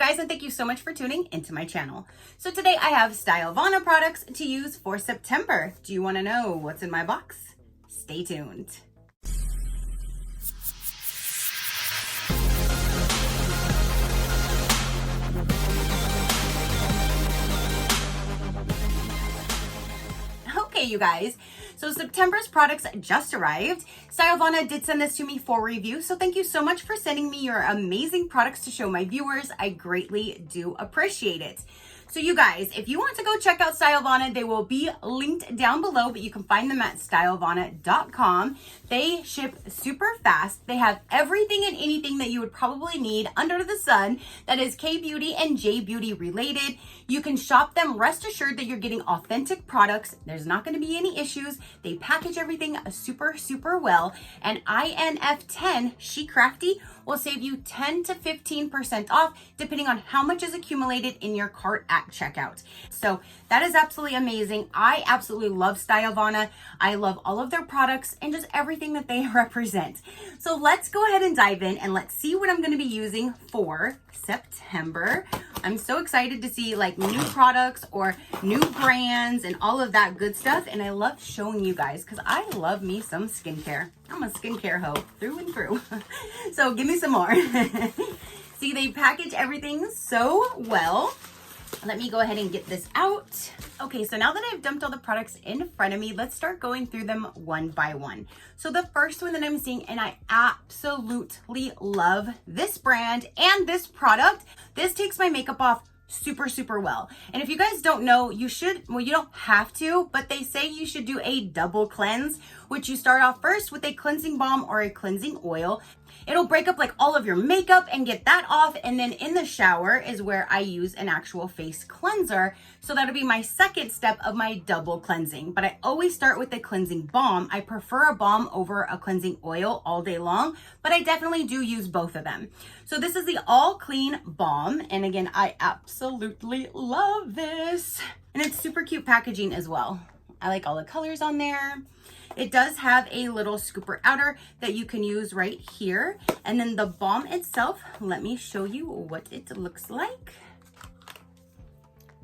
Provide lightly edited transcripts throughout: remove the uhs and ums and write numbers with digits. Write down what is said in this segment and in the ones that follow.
guys, and thank you so much for tuning into my channel. So today I have Stylevana products to use for September. Do you want to know what's in my box? Stay tuned. Okay, you guys, so September's products just arrived. Stylevana did send this to me for review, so thank you so much for sending me your amazing products to show my viewers. I greatly do appreciate it. So you guys, if you want to go check out Stylevana, they will be linked down below, but you can find them at stylevana.com. They ship super fast. They have everything and anything that you would probably need under the sun that is K-beauty and J-beauty related. You can shop them. Rest assured that you're getting authentic products. There's not going to be any issues. They package everything super well. And INF10 SheCrafty will save you 10 to 15% off depending on how much is accumulated in your cart at checkout. So that is absolutely amazing. I absolutely love Stylevana. I love all of their products and just everything that they represent. So let's go ahead and dive in and let's see what I'm going to be using for September. I'm so excited to see like new products or new brands and all of that good stuff. And I love showing you guys because I love me some skincare. I'm a skincare hoe through and through. So give me some more. See, they package everything so well. Let me go ahead and get this out. Okay, so now that I've dumped all the products in front of me, let's start going through them one by one. So the first one that I'm seeing, and I absolutely love this brand and this product. This takes my makeup off super well. And if you guys don't know, you should, well, you don't have to, but they say you should do a double cleanse, which you start off first with a cleansing balm or a cleansing oil. It'll break up like all of your makeup and get that off. And then in the shower is where I use an actual face cleanser. So that'll be my second step of my double cleansing. But I always start with a cleansing balm. I prefer a balm over a cleansing oil all day long, but I definitely do use both of them. So this is the All Clean Balm. And again, I absolutely love this. And it's super cute packaging as well. I like all the colors on there. It does have a little scooper outer that you can use right here. And then the balm itself, let me show you what it looks like.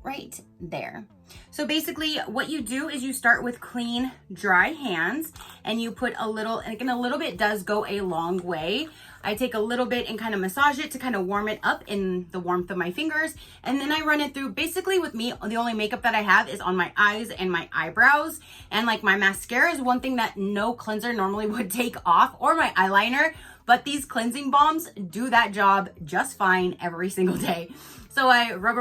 Right there. So basically what you do is you start with clean, dry hands and you put a little, and again, a little bit does go a long way. I take a little bit and kind of massage it to kind of warm it up in the warmth of my fingers. And then I run it through. Basically with me, the only makeup that I have is on my eyes and my eyebrows. And like my mascara is one thing that no cleanser normally would take off, or my eyeliner. But these cleansing balms do that job just fine every single day. So I rub,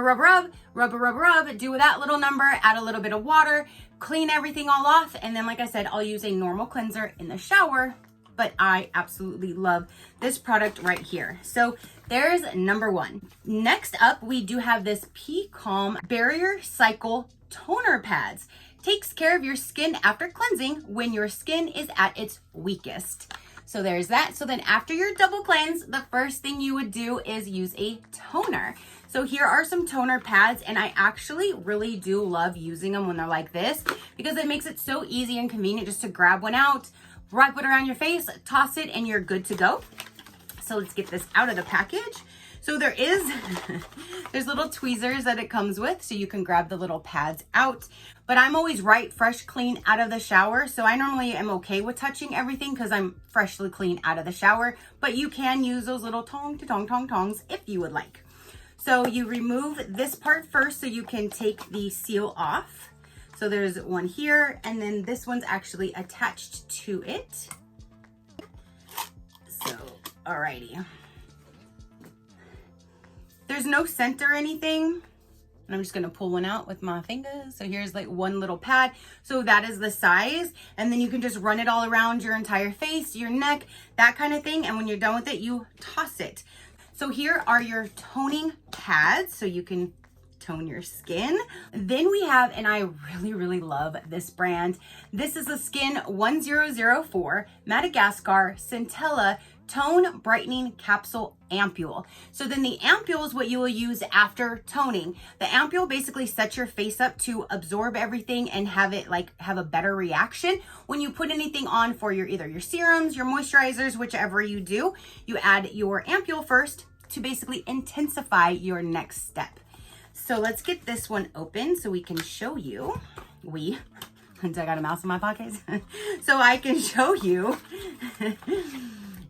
do that little number, add a little bit of water, clean everything all off. And then like I said, I'll use a normal cleanser in the shower. But I absolutely love this product right here. So there's number one. Next up, we do have this P-Calm Barrier Cycle Toner Pads. Takes care of your skin after cleansing when your skin is at its weakest. So there's that. So then after your double cleanse, the first thing you would do is use a toner. So here are some toner pads, and I actually really do love using them when they're like this because it makes it so easy and convenient just to grab one out, wrap it around your face, toss it, and you're good to go. So let's get this out of the package. So there's little tweezers that it comes with, so you can grab the little pads out. But I'm always fresh, clean out of the shower. So I normally am okay with touching everything because I'm freshly clean out of the shower. But you can use those little tongs if you would like. So you remove this part first so you can take the seal off. So there's one here, and then this one's actually attached to it. So, alrighty. There's no scent or anything. And I'm just gonna pull one out with my fingers. So here's like one little pad. So that is the size. And then you can just run it all around your entire face, your neck, that kind of thing. And when you're done with it, you toss it. So here are your toning pads. So you can tone your skin. Then we have, and I really love this brand. This is the Skin 1004 Madagascar Centella Tone Brightening Capsule Ampoule. So then the ampoule is what you will use after toning. The ampoule basically sets your face up to absorb everything and have it have a better reaction. When you put anything on for either your serums, your moisturizers, whichever you do, you add your ampoule first, to basically intensify your next step. So let's get this one open so we can show you. I got a mouse in my pocket. So I can show you.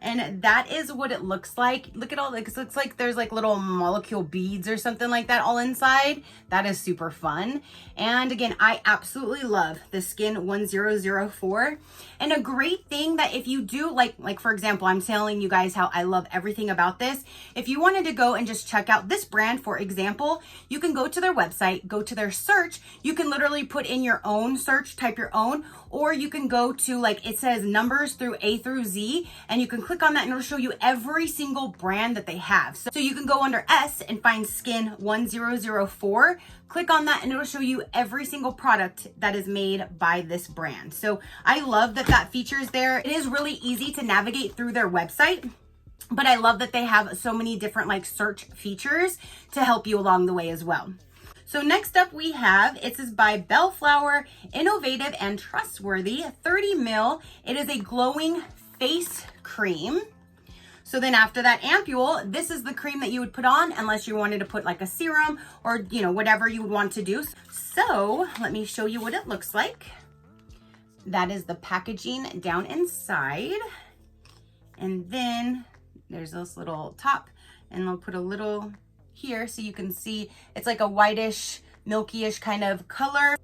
And that is what it looks like. Look at all this. It looks like there's like little molecule beads or something like that all inside. That is super fun. And again, I absolutely love the Skin 1004. And a great thing that if you do, like for example, I'm telling you guys how I love everything about this. If you wanted to go and just check out this brand, for example, you can go to their website, go to their search. You can literally put in your own search, type your own, or you can go to, like, it says numbers through A through Z, and you can click on that and it'll show you every single brand that they have. So you can go under S and find Skin 1004, click on that and it'll show you every single product that is made by this brand. So I love that that feature is there. It is really easy to navigate through their website, but I love that they have so many different like search features to help you along the way as well. So next up we have, it says by Bellflower, innovative and trustworthy, 30 ml. It is a glowing face cream. So then after that, Ampoule, this is the cream that you would put on unless you wanted to put like a serum or, you know, whatever you would want to do. So let me show you what it looks like. That is the packaging down inside. And then there's this little top, and they'll put a little here so you can see it's like a whitish, milky-ish kind of color.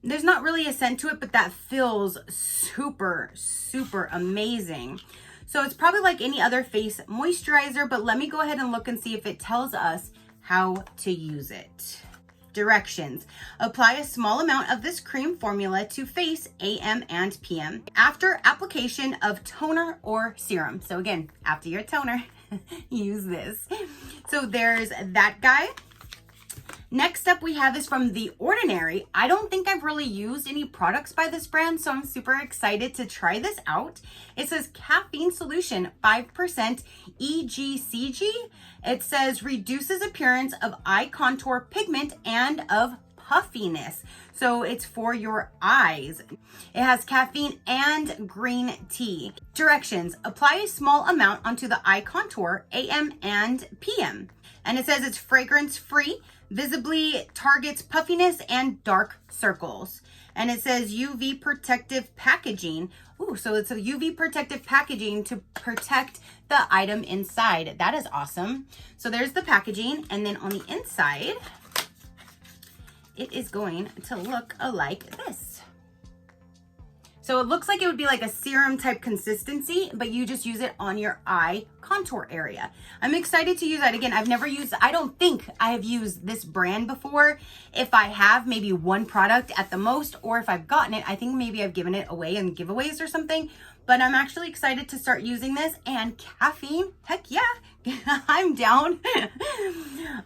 There's not really a scent to it, but that feels super, super amazing. So it's probably like any other face moisturizer, but let me go ahead and look and see if it tells us how to use it. Directions. Apply a small amount of this cream formula to face AM and PM after application of toner or serum. So again, after your toner, use this. So there's that guy. Next up we have is from The Ordinary. I don't think I've really used any products by this brand, so I'm super excited to try this out. It says caffeine solution, 5% EGCG. It says reduces appearance of eye contour pigment and of puffiness. So it's for your eyes. It has caffeine and green tea. Directions. Apply a small amount onto the eye contour, AM and PM. And it says it's fragrance free, visibly targets puffiness and dark circles. And it says UV protective packaging. Ooh, so it's a UV protective packaging to protect the item inside. That is awesome. So there's the packaging. And then on the inside, it is going to look like this. So it looks like it would be like a serum type consistency, but you just use it on your eye contour area. I'm excited to use that. Again, I've never used, I don't think I have used this brand before. If I have, maybe one product at the most, or if I've gotten it, I think maybe I've given it away in giveaways or something. But I'm actually excited to start using this. And caffeine, heck yeah, I'm down.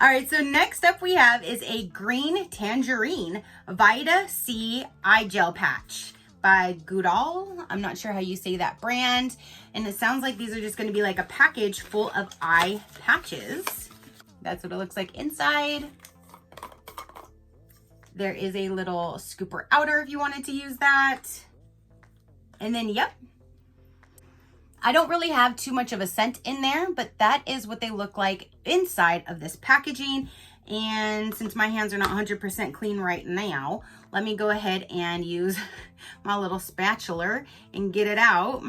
All right, so next up we have is a green tangerine Vita C eye gel patch by Goodall. I'm not sure how you say that brand. And it sounds like these are just gonna be like a package full of eye patches. That's what it looks like inside. There is a little scooper outer if you wanted to use that. And then, yep. I don't really have too much of a scent in there, but that is what they look like inside of this packaging. And since my hands are not 100% clean right now, let me go ahead and use my little spatula and get it out.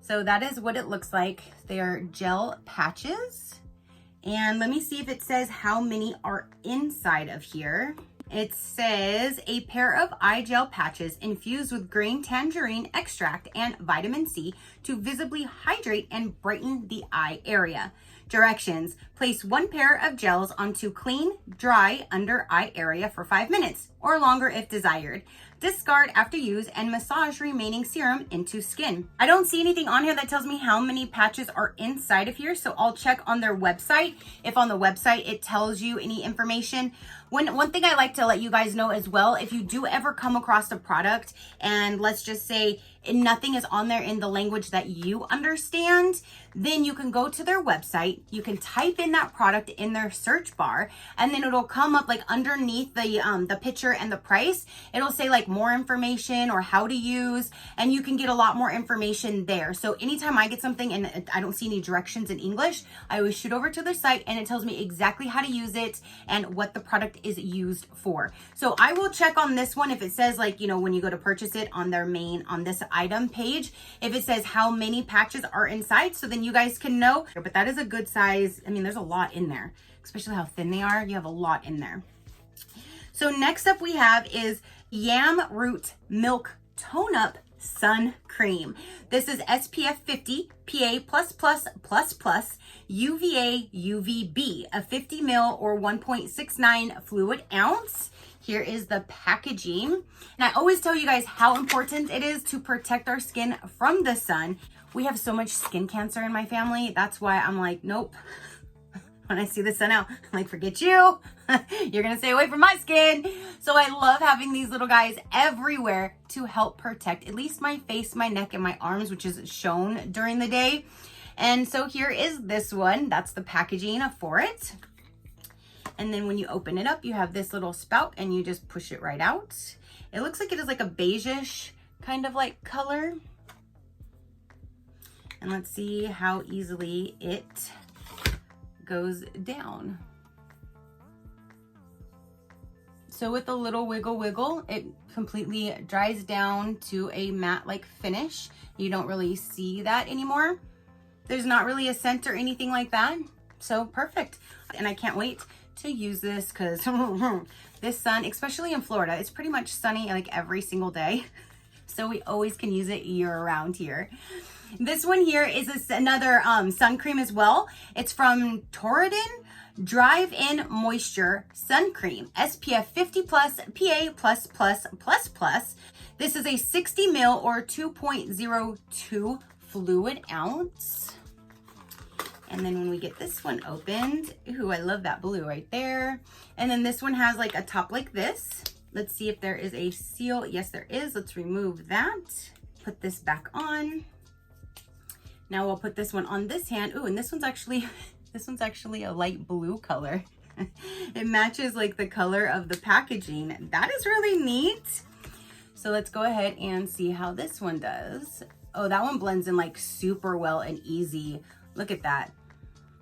So that is what it looks like. They are gel patches. And let me see if it says how many are inside of here. It says a pair of eye gel patches infused with green tangerine extract and vitamin C to visibly hydrate and brighten the eye area. Directions. Place one pair of gels onto clean, dry under eye area for 5 minutes or longer if desired. Discard after use and massage remaining serum into skin. I don't see anything on here that tells me how many patches are inside of here, so I'll check on their website. If on the website it tells you any information. One thing I like to let you guys know as well, if you do ever come across a product and let's just say nothing is on there in the language that you understand, then you can go to their website, you can type in that product in their search bar, and then it'll come up like underneath the picture and the price. It'll say like more information or how to use, and you can get a lot more information there. So anytime I get something and I don't see any directions in English, I always shoot over to their site and it tells me exactly how to use it and what the product is used for. So I will check on this one if it says, like, you know, when you go to purchase it on their main, on this item page, if it says how many patches are inside, so then you guys can know. But that is a good size. I mean, there's a lot in there, especially how thin they are. You have a lot in there. So next up we have is Yam Root Milk Tone Up Sun Cream. This is SPF 50, PA++++, UVA, UVB, a 50 ml or 1.69 fluid ounce. Here is the packaging. And I always tell you guys how important it is to protect our skin from the sun. We have so much skin cancer in my family. That's why I'm like, nope. When I see the sun out, I'm like, forget you. You're gonna stay away from my skin. So I love having these little guys everywhere to help protect at least my face, my neck, and my arms, which is shown during the day. And so here is this one. That's the packaging for it. And then when you open it up, you have this little spout and you just push it right out. It looks like it is like a beigeish kind of like color. And let's see how easily it goes down. So with a little wiggle, it completely dries down to a matte like finish. You don't really see that anymore. There's not really a scent or anything like that. So perfect. And I can't wait to use this because this sun, especially in Florida, it's pretty much sunny like every single day. So we always can use it year round here. This one here is another sun cream as well. It's from Torridon Drive-In Moisture Sun Cream, SPF 50+, PA++++. This is a 60 ml or 2.02 fluid ounce. And then when we get this one opened, ooh, I love that blue right there. And then this one has like a top like this. Let's see if there is a seal. Yes, there is. Let's remove that. Put this back on. Now we'll put this one on this hand. Ooh, and this one's actually a light blue color. It matches like the color of the packaging. That is really neat. So let's go ahead and see how this one does. Oh, that one blends in like super well and easy. Look at that.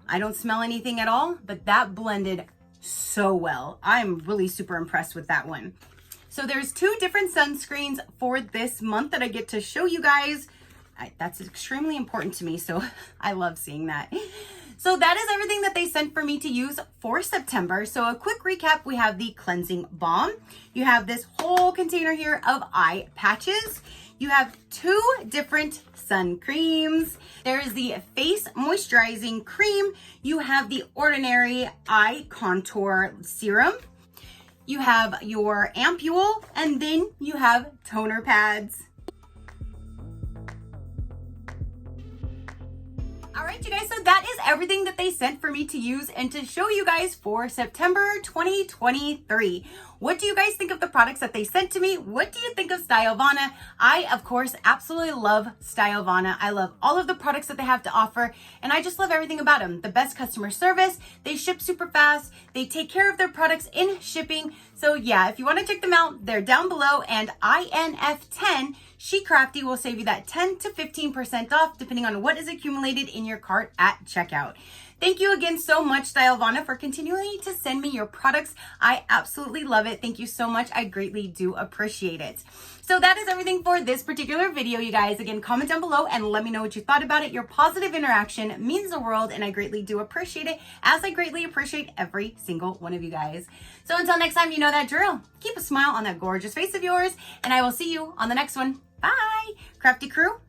I don't smell anything at all, but that blended so well. I'm really super impressed with that one. So there's 2 different sunscreens for this month that I get to show you guys. That's extremely important to me, so I love seeing that. So that is everything that they sent for me to use for September. So a quick recap, we have the cleansing balm. You have this whole container here of eye patches. You have 2 different sun creams. There is the face moisturizing cream. You have the ordinary eye contour serum. You have your Ampoule, and then you have toner pads. All right, you guys, so that is everything that they sent for me to use and to show you guys for September 2023. What do you guys think of the products that they sent to me? What do you think of Stylevana? I, of course, absolutely love Stylevana. I love all of the products that they have to offer, and I just love everything about them. The best customer service, they ship super fast, they take care of their products in shipping. So yeah, if you want to check them out, they're down below, and INF10 SheCrafty will save you that 10 to 15% off depending on what is accumulated in your cart at checkout. Thank you again so much, Stylevana, for continuing to send me your products. I absolutely love it. Thank you so much. I greatly do appreciate it. So that is everything for this particular video, you guys. Again, comment down below and let me know what you thought about it. Your positive interaction means the world, and I greatly do appreciate it, as I greatly appreciate every single one of you guys. So until next time, you know that drill. Keep a smile on that gorgeous face of yours, and I will see you on the next one. Bye, Crafty crew.